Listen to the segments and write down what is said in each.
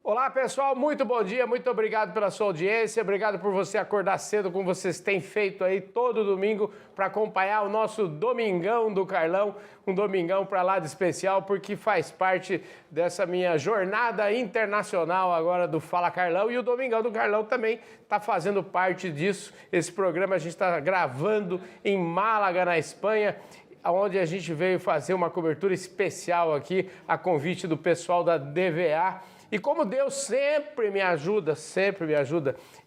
Olá pessoal, muito bom dia, muito obrigado pela sua audiência, obrigado por você acordar cedo como vocês têm feito aí todo domingo para acompanhar o nosso Domingão do Carlão, um domingão para lá de especial porque faz parte dessa minha jornada internacional agora do Fala Carlão e o Domingão do Carlão também está fazendo parte disso. Esse programa a gente está gravando em Málaga, na Espanha, onde a gente veio fazer uma cobertura especial aqui a convite do pessoal da DVA. E como Deus sempre me ajuda,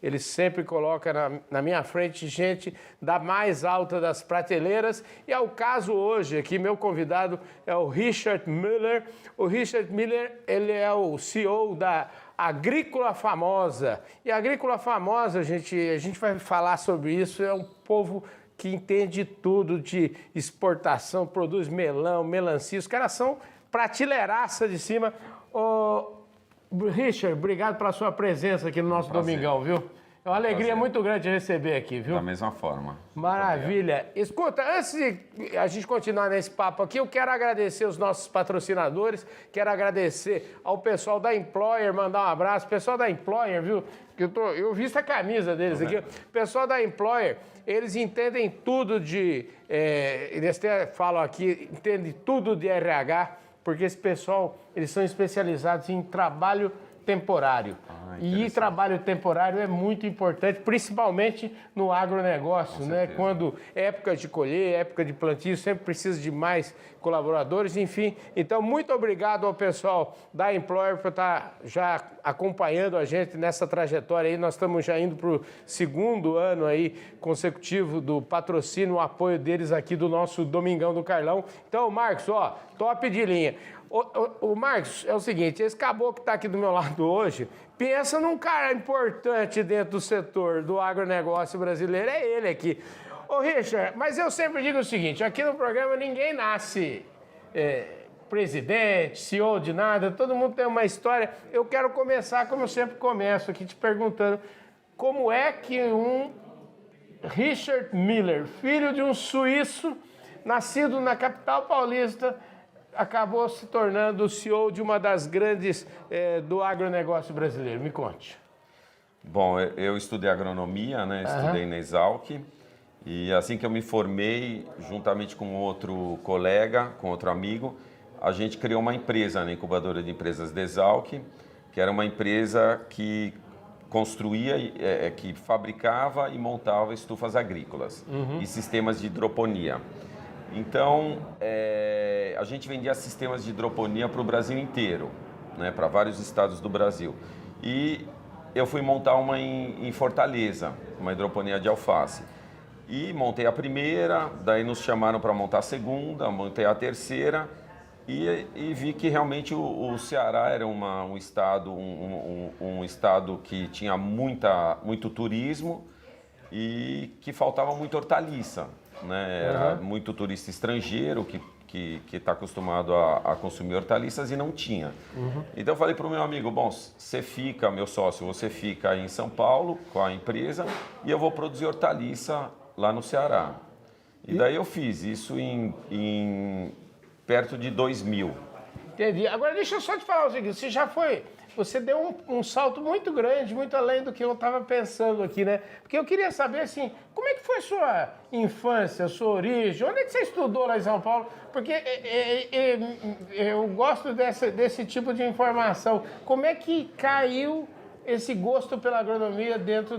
Ele sempre coloca na minha frente gente da mais alta das prateleiras. E é o caso hoje aqui, meu convidado é o Richard Miller. O Richard Miller, ele é o CEO da Agrícola Famosa. E a Agrícola Famosa, a gente vai falar sobre isso, é um povo que entende tudo de exportação, produz melão, melancia. Os caras são prateleiraça de cima. Richard, obrigado pela sua presença aqui no nosso Domingão, viu? É uma alegria muito grande te receber aqui, viu? Da mesma forma. Maravilha. Escuta, antes de a gente continuar nesse papo aqui, eu quero agradecer os nossos patrocinadores, quero agradecer ao pessoal da Employer, mandar um abraço. Pessoal da Employer, viu? Eu visto a camisa deles aqui. Pessoal da Employer, eles entendem tudo eles até falam aqui, entendem tudo de RH, porque esse pessoal, eles são especializados em trabalho temporário. E trabalho temporário é muito importante, principalmente no agronegócio, né? Quando época de colher, época de plantio, sempre precisa de mais colaboradores, enfim. Então, muito obrigado ao pessoal da Employer por estar já acompanhando a gente nessa trajetória aí. Nós estamos já indo para o segundo ano aí consecutivo do patrocínio, o apoio deles aqui do nosso Domingão do Carlão. Então, Marcos, top de linha. O Marcos, é o seguinte, esse caboclo que está aqui do meu lado hoje, pensa num cara importante dentro do setor do agronegócio brasileiro, é ele aqui. Ô Richard, mas eu sempre digo o seguinte, aqui no programa ninguém nasce presidente, CEO de nada, todo mundo tem uma história. Eu quero começar, como eu sempre começo aqui, te perguntando, como é que um Richard Miller, filho de um suíço, nascido na capital paulista, acabou se tornando o CEO de uma das grandes do agronegócio brasileiro? Me conte. Bom, eu estudei agronomia, né? Estudei na Exalc. E assim que eu me formei, juntamente com outro colega, com outro amigo, a gente criou uma empresa, né? Incubadora de empresas da Exalc, que era uma empresa que construía, que fabricava e montava estufas agrícolas e sistemas de hidroponia. Então, a gente vendia sistemas de hidroponia para o Brasil inteiro, né, para vários estados do Brasil. E eu fui montar uma em Fortaleza, uma hidroponia de alface. E montei a primeira, daí nos chamaram para montar a segunda, montei a terceira e vi que realmente o Ceará era um estado que tinha muito turismo e que faltava muita hortaliça. Né? Era muito turista estrangeiro que está acostumado a consumir hortaliças e não tinha. Então eu falei para o meu amigo, bom, meu sócio, você fica aí em São Paulo com a empresa e eu vou produzir hortaliça lá no Ceará. E daí eu fiz isso em perto de 2000. Entendi. Agora deixa eu só te falar o seguinte, você deu um salto muito grande, muito além do que eu estava pensando aqui, né? Porque eu queria saber, assim, como é que foi sua infância, sua origem? Onde é que você estudou lá em São Paulo? Porque eu gosto desse tipo de informação. Como é que caiu esse gosto pela agronomia dentro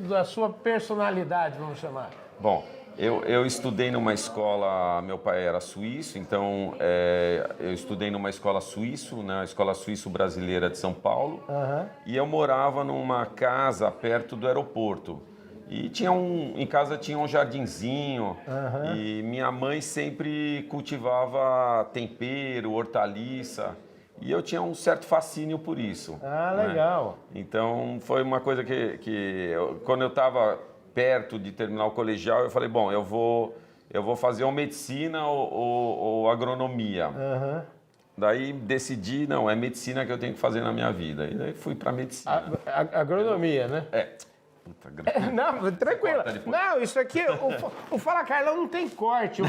da sua personalidade, vamos chamar? Bom, eu estudei numa escola, meu pai era suíço, então eu estudei numa escola suíço, né, a Escola Suíço-Brasileira de São Paulo, e eu morava numa casa perto do aeroporto. E em casa tinha um jardinzinho, e minha mãe sempre cultivava tempero, hortaliça, e eu tinha um certo fascínio por isso. Ah, legal. Né? Então foi uma coisa quando eu estava perto de terminar o colegial, eu falei, bom, eu vou fazer ou medicina ou agronomia. Daí decidi, não, é medicina que eu tenho que fazer na minha vida. E daí fui para medicina. Agronomia, né? Puta, grande. Não, tranquilo. Não, isso aqui, o Fala Carlão não tem corte.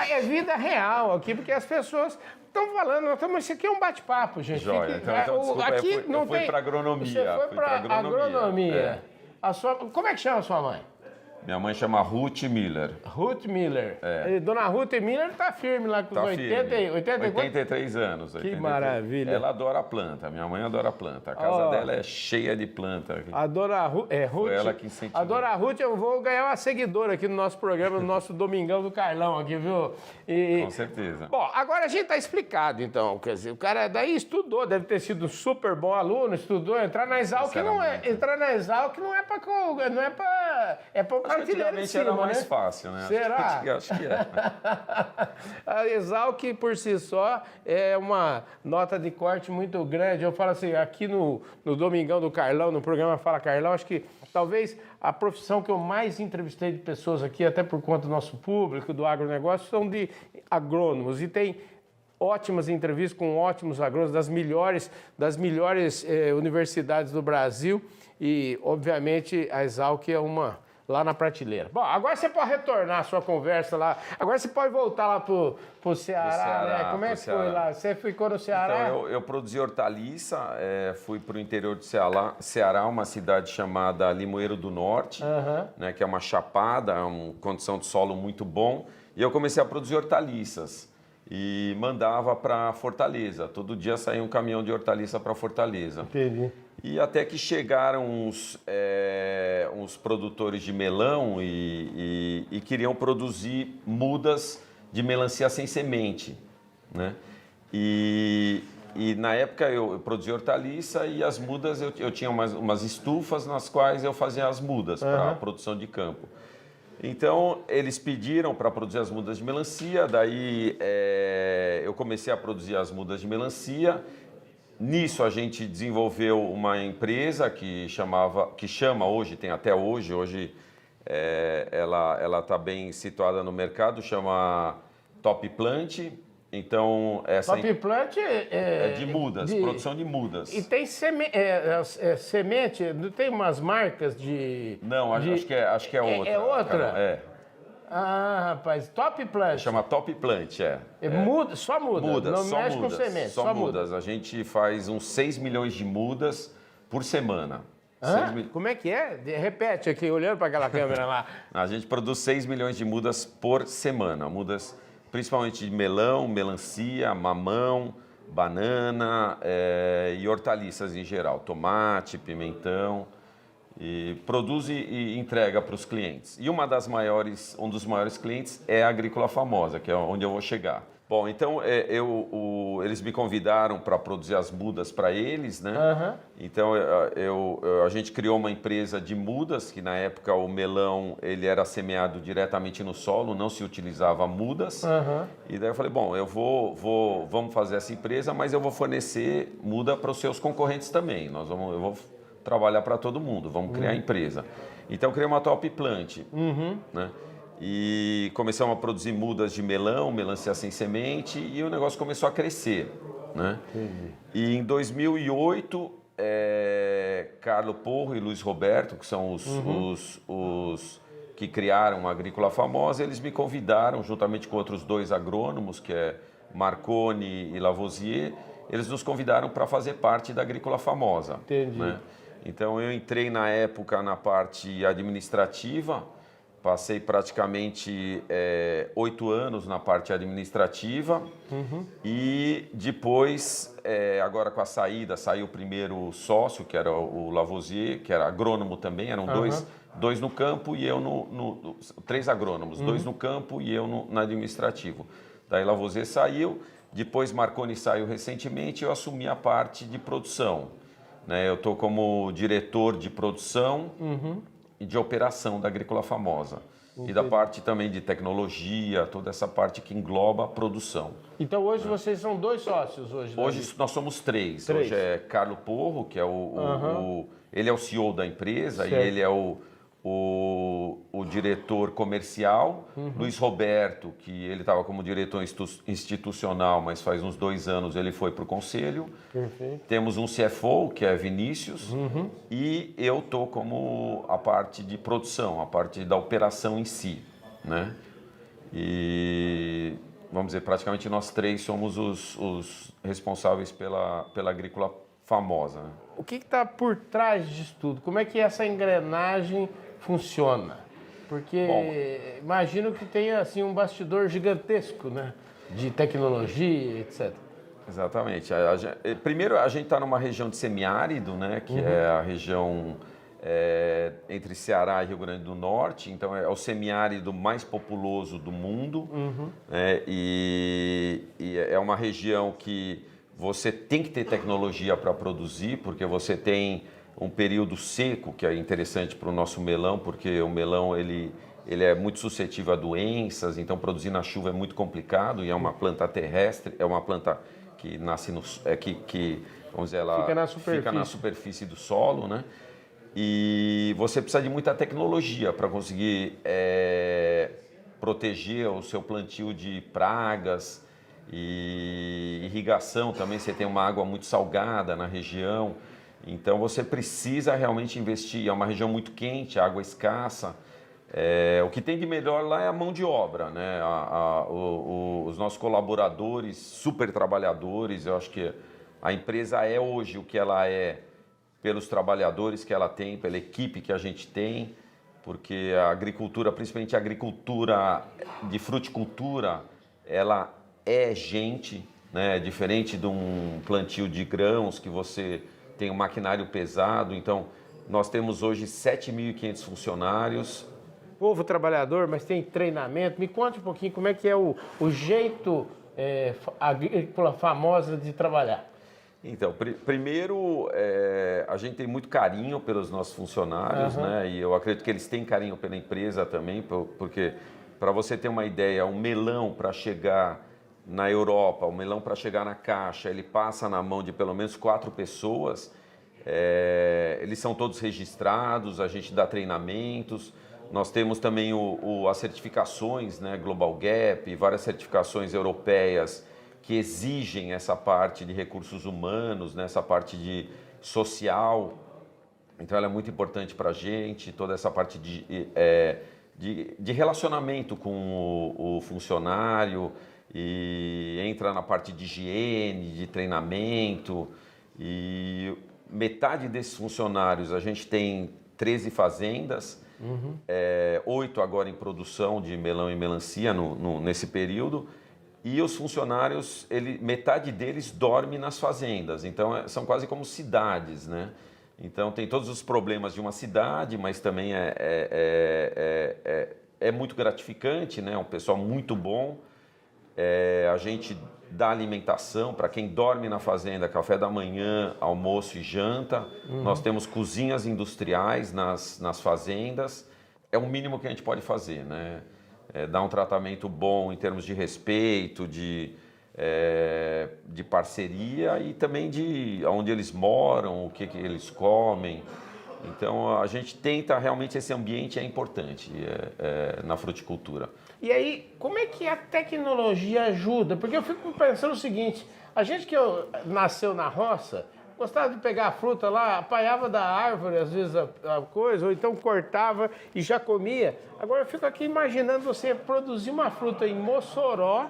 É vida real aqui, porque as pessoas estão falando, isso aqui é um bate-papo, gente. Joia. Então, desculpa, aqui eu fui para agronomia. Você foi para agronomia. Como é que chama a sua mãe? Minha mãe chama Ruth Miller. Ruth Miller. Dona Ruth Miller tá firme lá com os 83 anos. 83. Que maravilha. Ela adora planta. Minha mãe adora planta. A casa dela é cheia de planta. A Dona Ruth... Foi ela que incentivou. A Dona Ruth, eu vou ganhar uma seguidora aqui no nosso programa, no nosso Domingão do Carlão aqui, viu? Com certeza. Bom, agora a gente tá explicado, então. Quer dizer, o cara daí estudou, deve ter sido super bom aluno, estudou, entrar na Exalc não é... Entrar na Exalc não é pra... Não é pra... É pra antigamente era mais fácil, né? Será? Acho que é. A Exalc, por si só, é uma nota de corte muito grande. Eu falo assim, aqui no Domingão do Carlão, no programa Fala Carlão, acho que talvez a profissão que eu mais entrevistei de pessoas aqui, até por conta do nosso público, do agronegócio, são de agrônomos. E tem ótimas entrevistas com ótimos agrônomos das melhores universidades do Brasil. E, obviamente, a Exalc é uma... lá na prateleira. Bom, agora você pode retornar a sua conversa lá. Agora você pode voltar lá pro Ceará, né? Como é que foi lá? Você ficou no Ceará? Então, eu produzi hortaliça, fui para o interior do Ceará, uma cidade chamada Limoeiro do Norte, né, que é uma chapada, é uma condição de solo muito bom. E eu comecei a produzir hortaliças e mandava para Fortaleza. Todo dia saía um caminhão de hortaliça para Fortaleza. Entendi. E até que chegaram uns produtores de melão e queriam produzir mudas de melancia sem semente, né? E na época eu produzia hortaliça e as mudas eu tinha umas estufas nas quais eu fazia as mudas para a produção de campo. Então eles pediram para produzir as mudas de melancia, daí eu comecei a produzir as mudas de melancia. Nisso a gente desenvolveu uma empresa que chama hoje, tem até hoje ela está bem situada no mercado, chama Top Plant. Então, Top Plant é de mudas, produção de mudas. E tem semente, não tem umas marcas de... Não, acho que é outra. É outra? É. Ah, rapaz, Top Plant. Chama Top Plant, Só mudas, não mexe com semente. Só mudas. A gente faz uns 6 milhões de mudas por semana. Como é que é? Repete aqui, olhando para aquela câmera lá. A gente produz 6 milhões de mudas por semana. Mudas principalmente de melão, melancia, mamão, banana e hortaliças em geral. Tomate, pimentão. E produz e entrega para os clientes. E um dos maiores clientes é a Agrícola Famosa, que é onde eu vou chegar. Bom, então eles me convidaram para produzir as mudas para eles, né? Então a gente criou uma empresa de mudas, que na época o melão ele era semeado diretamente no solo, não se utilizava mudas. E daí eu falei, bom, vamos fazer essa empresa, mas eu vou fornecer muda para os seus concorrentes também. Eu vou trabalhar para todo mundo, vamos criar a empresa. Então, eu criei uma Top Plant, né? E começamos a produzir mudas de melão, melancia sem semente, e o negócio começou a crescer, né? E em 2008, Carlo Porro e Luiz Roberto, que são os que criaram a Agrícola Famosa, eles me convidaram, juntamente com outros 2 agrônomos, que é Marconi e Lavoisier, eles nos convidaram para fazer parte da Agrícola Famosa. Entendi. Né? Então, eu entrei na época na parte administrativa, passei praticamente 8 anos na parte administrativa e depois, agora com a saída, saiu o primeiro sócio, que era o Lavoisier, que era agrônomo também, eram dois no campo e eu 3 agrônomos, 2 no campo e eu no administrativo. Daí Lavoisier saiu, depois Marconi saiu recentemente e eu assumi a parte de produção. Eu estou como diretor de produção e de operação da Agrícola Famosa. E da parte também de tecnologia, toda essa parte que engloba a produção. Então hoje vocês são 2 sócios? Hoje nós somos 3. Hoje é Carlo Porro, que é ele é o CEO da empresa, certo. E ele é o o diretor comercial, Luiz Roberto, que ele estava como diretor institucional, mas faz uns 2 anos ele foi para o conselho. Perfeito. Temos um CFO, que é Vinícius, e eu estou como a parte de produção, a parte da operação em si, né? E, vamos dizer, praticamente nós 3 somos os responsáveis pela agrícola famosa, né? O que está por trás disso tudo? Como é que essa engrenagem funciona? Porque imagino que tenha assim, um bastidor gigantesco, né? De tecnologia, etc. Exatamente. Primeiro, a gente está numa região de semiárido, né? Que é a região entre Ceará e Rio Grande do Norte. Então, é o semiárido mais populoso do mundo. Né? E é uma região que você tem que ter tecnologia para produzir, porque você tem um período seco, que é interessante para o nosso melão, porque o melão ele é muito suscetível a doenças, então produzir na chuva é muito complicado, e é uma planta terrestre, é uma planta que nasce no... vamos dizer, ela fica na superfície do solo, né? E você precisa de muita tecnologia para conseguir proteger o seu plantio de pragas, e irrigação também, você tem uma água muito salgada na região, então você precisa realmente investir. É uma região muito quente, água escassa. O que tem de melhor lá é a mão de obra, né? Os nossos colaboradores, super trabalhadores. Eu acho que a empresa é hoje o que ela é pelos trabalhadores que ela tem, pela equipe que a gente tem, porque a agricultura, principalmente a agricultura de fruticultura, ela é gente, né? Diferente de um plantio de grãos que você tem um maquinário pesado. Então, nós temos hoje 7.500 funcionários. Povo trabalhador, mas tem treinamento. Me conte um pouquinho como é que é o jeito agrícola famosa de trabalhar. Então, primeiro, a gente tem muito carinho pelos nossos funcionários, né? E eu acredito que eles têm carinho pela empresa também, porque, para você ter uma ideia, um melão para chegar na Europa, o melão para chegar na caixa, ele passa na mão de pelo menos 4 pessoas. Eles são todos registrados, a gente dá treinamentos. Nós temos também as certificações, né, Global Gap, várias certificações europeias que exigem essa parte de recursos humanos, né, essa parte de social. Então, ela é muito importante para a gente, toda essa parte de relacionamento com o funcionário, e entra na parte de higiene, de treinamento. E metade desses funcionários, a gente tem 13 fazendas, 8 agora em produção de melão e melancia nesse período, e os funcionários, metade deles dorme nas fazendas, então são quase como cidades, né? Então tem todos os problemas de uma cidade, mas também é muito gratificante, né? Um pessoal muito bom. A gente dá alimentação para quem dorme na fazenda, café da manhã, almoço e janta. Nós temos cozinhas industriais nas fazendas. É o mínimo que a gente pode fazer, né? Dar um tratamento bom em termos de respeito, de parceria, e também de onde eles moram, o que eles comem. Então, a gente tenta, realmente, esse ambiente é importante na fruticultura. E aí, como é que a tecnologia ajuda? Porque eu fico pensando o seguinte, a gente que nasceu na roça, gostava de pegar a fruta lá, apanhava da árvore, às vezes, a coisa, ou então cortava e já comia. Agora, eu fico aqui imaginando você produzir uma fruta em Mossoró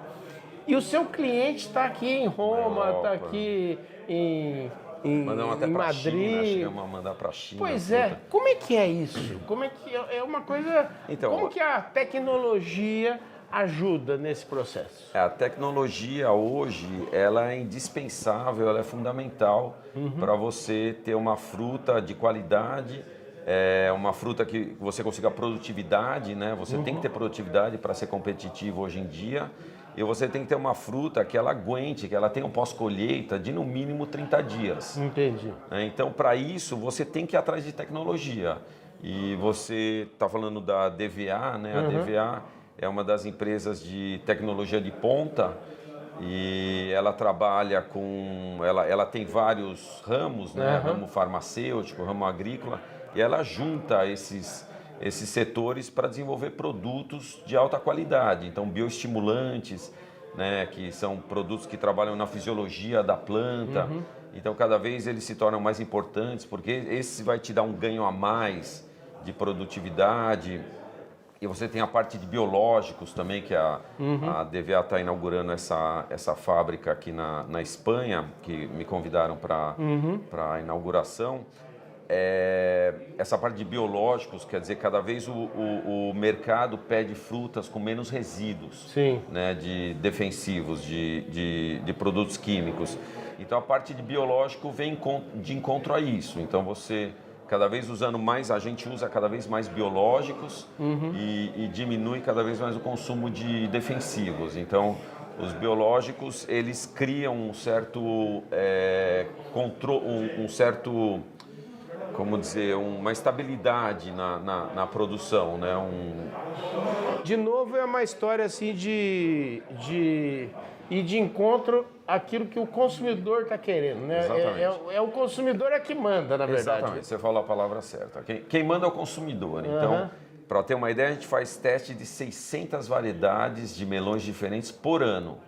e o seu cliente está aqui em Roma, está aqui em Mandamos até para a China, chegamos a mandar para a China. Pois é, como é que é isso? Como é que é uma coisa... Então, como que a tecnologia ajuda nesse processo? A tecnologia hoje, ela é indispensável, ela é fundamental para você ter uma fruta de qualidade, uma fruta que você consiga produtividade, né? Você tem que ter produtividade para ser competitivo hoje em dia. E você tem que ter uma fruta que ela aguente, que ela tenha um pós-colheita de no mínimo 30 dias. Entendi. Então, para isso, você tem que ir atrás de tecnologia. E você está falando da DVA, né? A DVA é uma das empresas de tecnologia de ponta, e ela trabalha com... Ela tem vários ramos, né? Ramo farmacêutico, ramo agrícola, e ela junta esses setores para desenvolver produtos de alta qualidade. Então, bioestimulantes, né, que são produtos que trabalham na fisiologia da planta. Então, cada vez eles se tornam mais importantes, porque esse vai te dar um ganho a mais de produtividade. E você tem a parte de biológicos também, que a DVA está inaugurando essa fábrica aqui na Espanha, que me convidaram para a inauguração. Essa parte de biológicos, quer dizer, cada vez o mercado pede frutas com menos resíduos, né, de defensivos, de produtos químicos. Então, a parte de biológico vem de encontro a isso. Então, cada vez a gente usa cada vez mais biológicos e diminui cada vez mais o consumo de defensivos. Então, os biológicos, eles criam um certo como dizer, uma estabilidade na produção, né? De novo, é uma história assim de ir de encontro àquilo que o consumidor está querendo, né? É o consumidor que manda, na verdade. Exatamente, você falou a palavra certa. Quem manda é o consumidor. Então, para ter uma ideia, a gente faz teste de 600 variedades de melões diferentes por ano.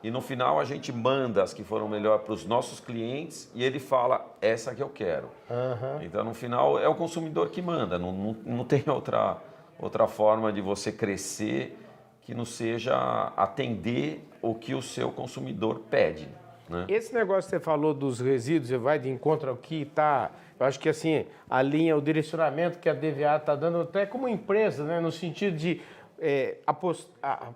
E no final a gente manda as que foram melhor para os nossos clientes e ele fala, essa que eu quero. Então, no final, é o consumidor que manda. Não tem outra forma de você crescer que não seja atender o que o seu consumidor pede, né? Esse negócio que você falou dos resíduos, você vai de encontro ao que está... Eu acho que assim, a linha, o direcionamento que a DVA está dando, até como empresa, né, no sentido de apostar...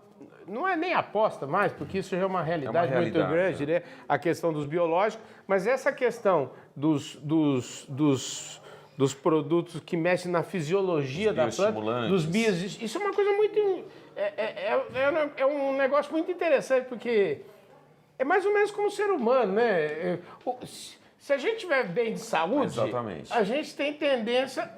Não é nem aposta mais, porque isso já é uma realidade, muito grande, né? A questão dos biológicos, mas essa questão dos produtos que mexem na fisiologia da planta, dos bios, isso é uma coisa muito... É um negócio muito interessante, porque é mais ou menos como o ser humano, né? Se a gente tiver bem de saúde, a gente tem tendência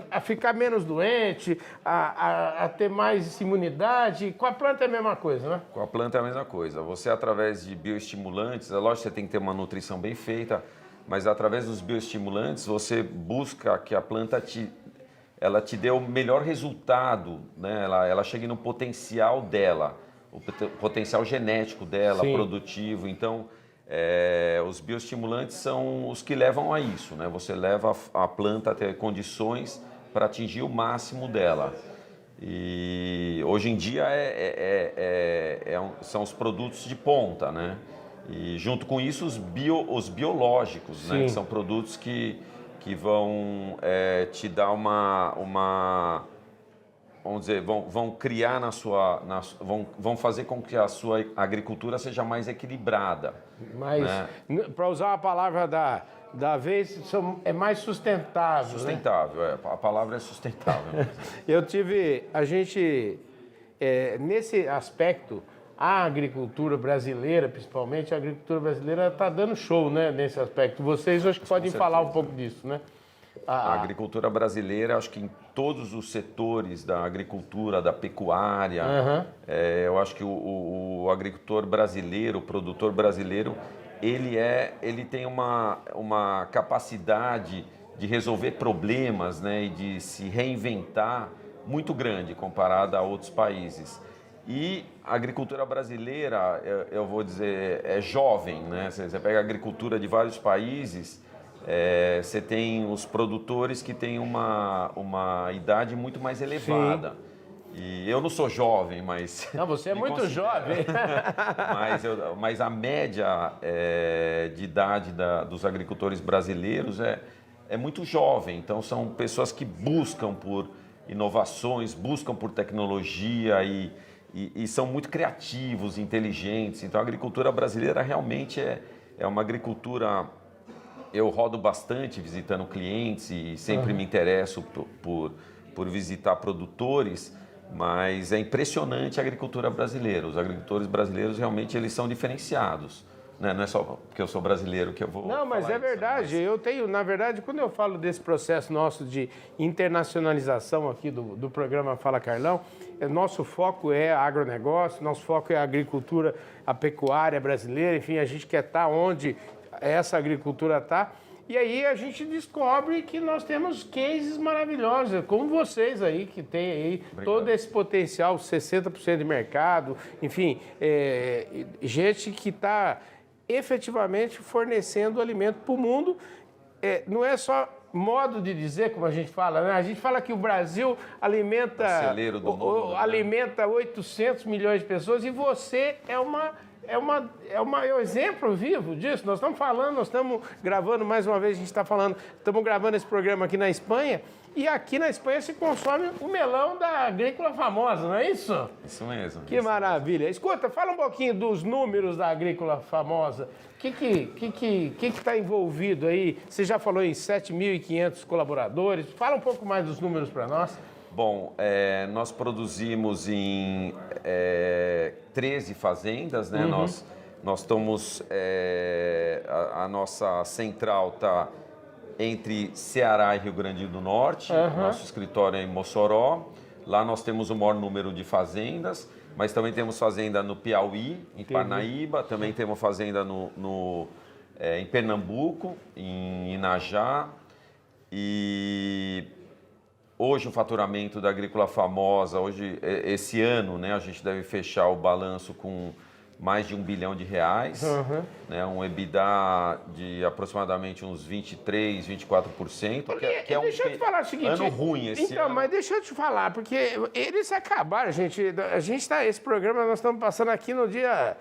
a ficar menos doente, a ter mais imunidade. Com a planta é a mesma coisa, né? Com a planta é a mesma coisa. Você, através de bioestimulantes, é lógico que você tem que ter uma nutrição bem feita, mas através dos bioestimulantes você busca que a planta ela te dê o melhor resultado, né? Ela chegue no potencial dela, o potencial genético dela, produtivo. Então, os bioestimulantes são os que levam a isso, né? Você leva a planta a ter condições para atingir o máximo dela. E hoje em dia são os produtos de ponta, né? E junto com isso os biológicos, né? Que são produtos que vão te dar vamos dizer, vão criar vão fazer com que a sua agricultura seja mais equilibrada. Mas, né? Para usar a palavra da vez, é mais sustentável. Sustentável, né? A palavra é sustentável. Nesse aspecto, a agricultura brasileira, principalmente, a agricultura brasileira está dando show, né, nesse aspecto. Vocês acho que podem falar um pouco disso, né? A agricultura brasileira, acho que em todos os setores da agricultura, da pecuária, eu acho que o agricultor brasileiro, o produtor brasileiro, ele tem uma capacidade de resolver problemas, né, e de se reinventar muito grande comparada a outros países. E a agricultura brasileira, eu vou dizer, é jovem, né? Você pega a agricultura de vários países, você tem os produtores que têm uma idade muito mais elevada. E eu não sou jovem, mas... Não, você é muito jovem. mas a média de idade dos agricultores brasileiros é muito jovem. Então, são pessoas que buscam por inovações, buscam por tecnologia e são muito criativos, inteligentes. Então, a agricultura brasileira realmente é uma agricultura... Eu rodo bastante visitando clientes e sempre me interesso por visitar produtores, mas é impressionante a agricultura brasileira. Os agricultores brasileiros realmente eles são diferenciados. Né? Não é só porque eu sou brasileiro que eu vou Não, mas é verdade. Eu tenho, na verdade, quando eu falo desse processo nosso de internacionalização aqui do programa Fala Carlão, nosso foco é agronegócio, nosso foco é a agricultura, a pecuária brasileira, enfim, a gente quer estar onde essa agricultura está. E aí a gente descobre que nós temos cases maravilhosos, como vocês aí, que tem aí todo esse potencial, 60% de mercado, enfim, gente que está efetivamente fornecendo alimento para o mundo. Não é só modo de dizer, como a gente fala, né? A gente fala que o Brasil alimenta, alimenta 800 milhões de pessoas e você é o exemplo vivo disso. Nós estamos falando, nós estamos gravando, mais uma vez a gente está falando, estamos gravando esse programa aqui na Espanha e aqui na Espanha se consome o melão da Agrícola Famosa, não é isso? Isso mesmo. Que maravilha. Escuta, fala um pouquinho dos números da Agrícola Famosa. O que está envolvido aí? Você já falou em 7.500 colaboradores. Fala um pouco mais dos números para nós. Bom, nós produzimos em 13 fazendas, né? Nós estamos... a nossa central está entre Ceará e Rio Grande do Norte. Nosso escritório é em Mossoró. Lá nós temos o maior número de fazendas, mas também temos fazenda no Piauí, em Parnaíba, também temos fazenda em Pernambuco, em Inajá. E hoje o faturamento da Agrícola Famosa, esse ano, né, a gente deve fechar o balanço com mais de R$1 bilhão, né, um EBITDA de aproximadamente uns 23%, 24%, que é deixa eu te falar o seguinte, ano ruim esse ano. Mas deixa eu te falar, porque eles acabaram, esse programa nós estamos passando aqui no dia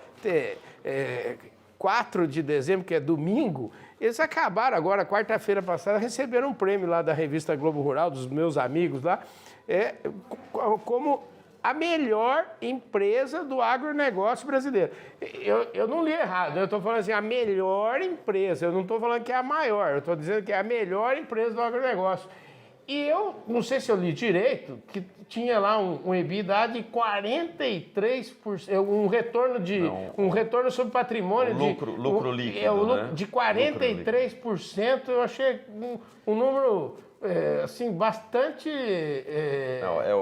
4 de dezembro, que é domingo. Eles acabaram agora, quarta-feira passada, receberam um prêmio lá da revista Globo Rural, dos meus amigos lá, como a melhor empresa do agronegócio brasileiro. Eu não li errado, eu estou falando assim, a melhor empresa, eu não estou falando que é a maior, eu estou dizendo que é a melhor empresa do agronegócio. E eu, não sei se eu li direito, que tinha lá um EBITDA de 43%, um retorno sobre patrimônio lucro líquido, né? De 43%, eu achei um número... assim, bastante...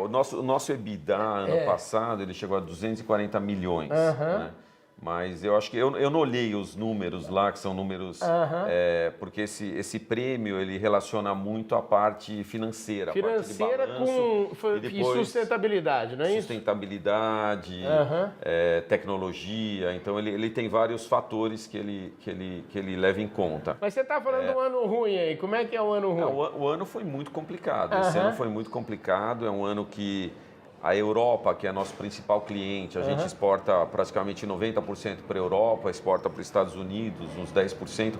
o nosso EBITDA ano passado, ele chegou a 240 milhões, né? Mas eu acho que eu não olhei os números lá, que são números... porque esse prêmio, ele relaciona muito a parte financeira. Financeira a parte de balanço, e sustentabilidade, não é isso? Sustentabilidade, tecnologia. Então, ele tem vários fatores que ele leva em conta. Mas você está falando do ano ruim aí. Como é que é o ano ruim? O ano foi muito complicado. Esse ano foi muito complicado. É um ano que a Europa, que é nosso principal cliente, a gente exporta praticamente 90% para a Europa, exporta para os Estados Unidos uns 10%,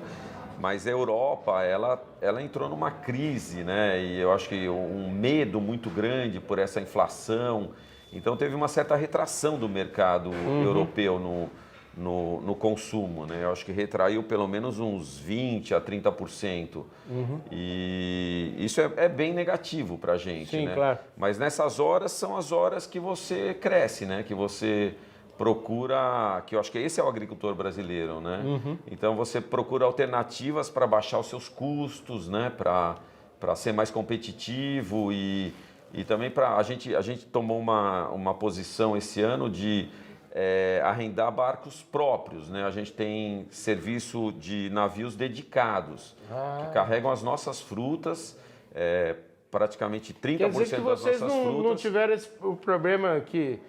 mas a Europa, ela entrou numa crise, né? E eu acho que um medo muito grande por essa inflação. Então teve uma certa retração do mercado europeu no consumo, né? Eu acho que retraiu pelo menos uns 20% a 30%. E isso é bem negativo para a gente. Sim, né? Claro. Mas nessas horas são as horas que você cresce, né? Que você procura, que eu acho que esse é o agricultor brasileiro, né? Então você procura alternativas para baixar os seus custos, né? Para ser mais competitivo e também para a gente tomou uma posição esse ano de arrendar barcos próprios, né? A gente tem serviço de navios dedicados que carregam as nossas frutas, praticamente 30% Quer dizer que vocês não tiveram o problema de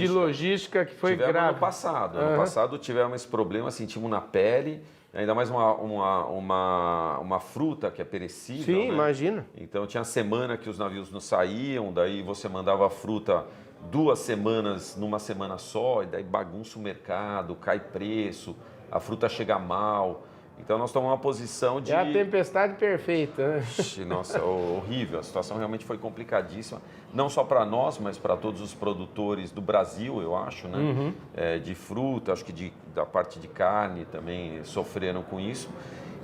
logística que foi tivemos grave. Ano passado. Ano passado tivemos esse problema, sentimos na pele, ainda mais uma fruta que é perecível. Sim, né? imagina. Então tinha semana que os navios não saíam, daí você mandava a fruta 2 semanas numa semana só, e daí bagunça o mercado, cai preço, a fruta chega mal. Então nós tomamos uma posição de... É a tempestade perfeita, né? Nossa, horrível. A situação realmente foi complicadíssima. Não só para nós, mas para todos os produtores do Brasil, eu acho, né? De fruta, acho que da parte de carne também sofreram com isso.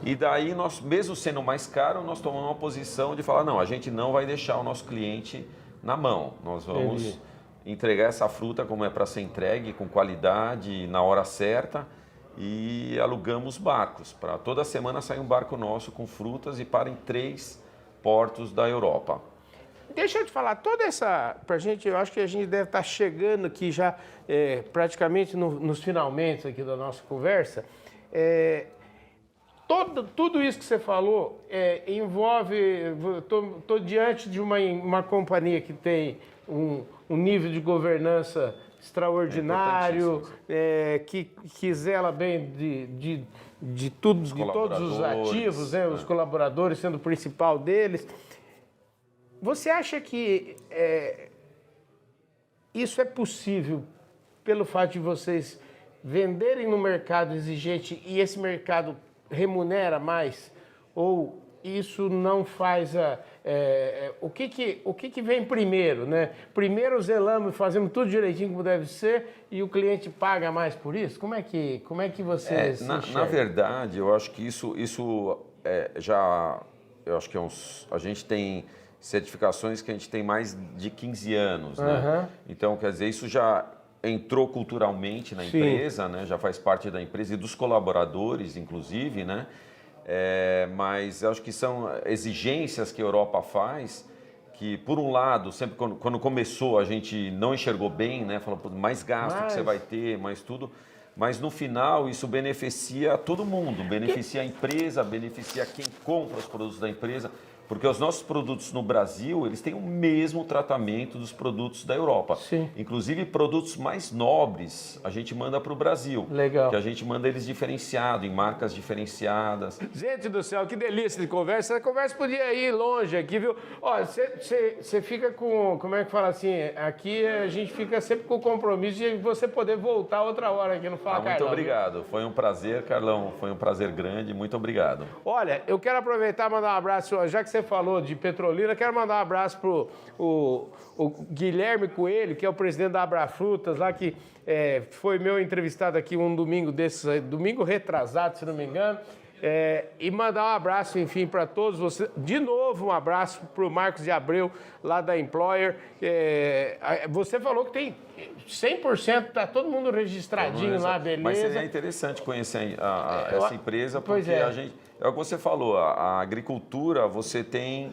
E daí, nós, mesmo sendo mais caro, nós tomamos uma posição de falar, não, a gente não vai deixar o nosso cliente na mão. Nós vamos entregar essa fruta como é para ser entregue, com qualidade, na hora certa. E alugamos barcos. Para toda semana sai um barco nosso com frutas e para em 3 portos da Europa. Deixa eu te falar, toda essa... Pra gente, eu acho que a gente deve estar chegando aqui já praticamente nos finalmente aqui da nossa conversa. tudo isso que você falou envolve... Estou diante de uma companhia que tem um nível de governança extraordinário, que zela bem de todos os ativos, né? Os colaboradores sendo o principal deles. Você acha que isso é possível pelo fato de vocês venderem no mercado exigente e esse mercado remunera mais? Ou isso não faz o que vem primeiro, né? Primeiro zelamos e fazemos tudo direitinho como deve ser e o cliente paga mais por isso? Como é que você na verdade, eu acho que isso eu acho que a gente tem certificações que a gente tem mais de 15 anos, né? Então, quer dizer, isso já entrou culturalmente na empresa, né? Já faz parte da empresa e dos colaboradores, inclusive, né? Mas acho que são exigências que a Europa faz que, por um lado, sempre quando começou a gente não enxergou bem, né? Falou, mais gasto que você vai ter, mais tudo. Mas no final isso beneficia todo mundo, beneficia a empresa, beneficia quem compra os produtos da empresa. Porque os nossos produtos no Brasil, eles têm o mesmo tratamento dos produtos da Europa. Sim. Inclusive, produtos mais nobres, a gente manda para o Brasil. Legal. Que a gente manda eles diferenciados, em marcas diferenciadas. Gente do céu, que delícia de conversa. Essa conversa podia ir longe aqui, viu? Ó, você fica com, como é que fala assim, aqui a gente fica sempre com o compromisso de você poder voltar outra hora aqui no Fala Carlão. Muito obrigado. Viu? Foi um prazer, Carlão. Foi um prazer grande. Muito obrigado. Olha, eu quero aproveitar e mandar um abraço, já que você falou de Petrolina, quero mandar um abraço pro o Guilherme Coelho, que é o presidente da Abrafrutas, lá que foi meu entrevistado aqui um domingo desses, domingo retrasado, se não me engano, e mandar um abraço, enfim, para todos vocês. De novo, um abraço para o Marcos de Abreu, lá da Employer. Você falou que tem 100%, está todo mundo registradinho lá, beleza. Mas seria interessante conhecer essa empresa, porque a gente... É o que você falou, a agricultura, você tem...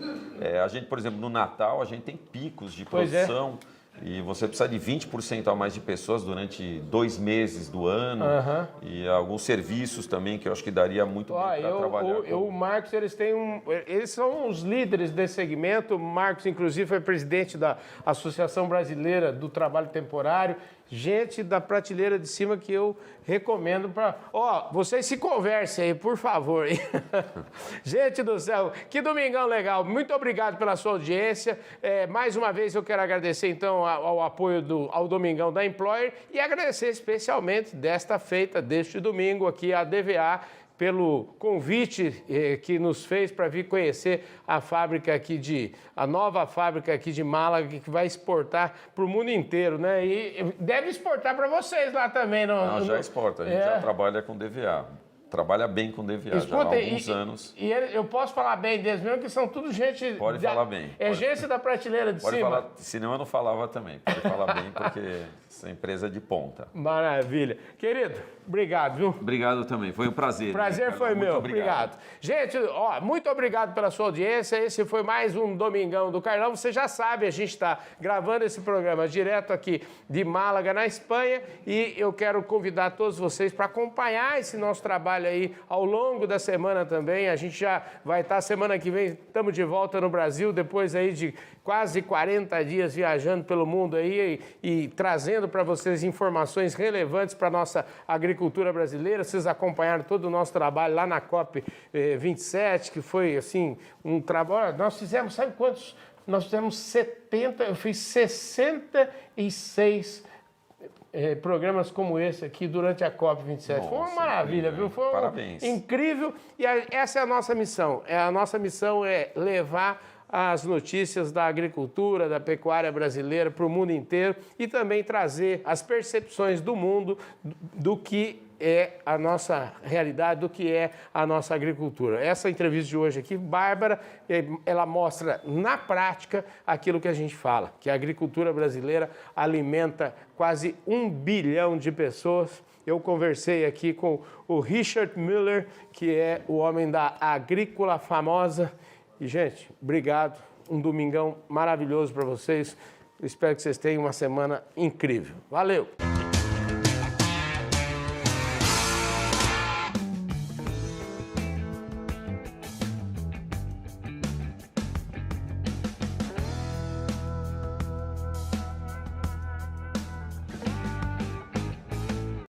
a gente, por exemplo, no Natal, a gente tem picos de produção e você precisa de 20% a mais de pessoas durante 2 meses do ano e alguns serviços também que eu acho que daria muito bem para trabalhar. O Marcos, eles são os líderes desse segmento. O Marcos, inclusive, foi presidente da Associação Brasileira do Trabalho Temporário. Gente da prateleira de cima que eu recomendo para... vocês se conversem aí, por favor. Gente do céu, que domingão legal. Muito obrigado pela sua audiência. Mais uma vez eu quero agradecer, então, ao apoio ao Domingão da Employer e agradecer especialmente desta feita, deste domingo aqui, a DVA, pelo convite que nos fez para vir conhecer a fábrica aqui a nova fábrica aqui de Málaga, que vai exportar para o mundo inteiro, né? E deve exportar para vocês lá também, não? Já exporta, a gente já trabalha com DVA. Trabalha bem com DVA, já há alguns anos. E eu posso falar bem deles mesmo, que são tudo gente... Pode falar bem. Gente da prateleira de cima. Falar, senão eu não falava também. Pode falar bem, porque essa empresa é de ponta. Maravilha. Querido, obrigado, viu? Obrigado também, foi um prazer. Prazer foi meu, obrigado. Gente, muito obrigado pela sua audiência. Esse foi mais um Domingão do Carlão. Você já sabe, a gente está gravando esse programa direto aqui de Málaga, na Espanha, e eu quero convidar todos vocês para acompanhar esse nosso trabalho aí ao longo da semana também. A gente já vai estar semana que vem, estamos de volta no Brasil, depois aí de quase 40 dias viajando pelo mundo aí e trazendo para vocês informações relevantes para a nossa agricultura brasileira. Vocês acompanharam todo o nosso trabalho lá na COP 27, que foi assim um trabalho. Nós fizemos, sabe quantos? Nós fizemos 70, eu fiz 66 programas como esse aqui durante a COP27. Nossa, foi uma maravilha, viu? Foi incrível. E essa é a nossa missão. A nossa missão é levar as notícias da agricultura, da pecuária brasileira para o mundo inteiro e também trazer as percepções do mundo do que é a nossa realidade, do que é a nossa agricultura. Essa entrevista de hoje aqui, Bárbara, ela mostra na prática aquilo que a gente fala, que a agricultura brasileira alimenta quase 1 bilhão de pessoas. Eu conversei aqui com o Richard Miller, que é o homem da Agrícola Famosa. E, gente, obrigado. Um domingão maravilhoso para vocês. Eu espero que vocês tenham uma semana incrível. Valeu!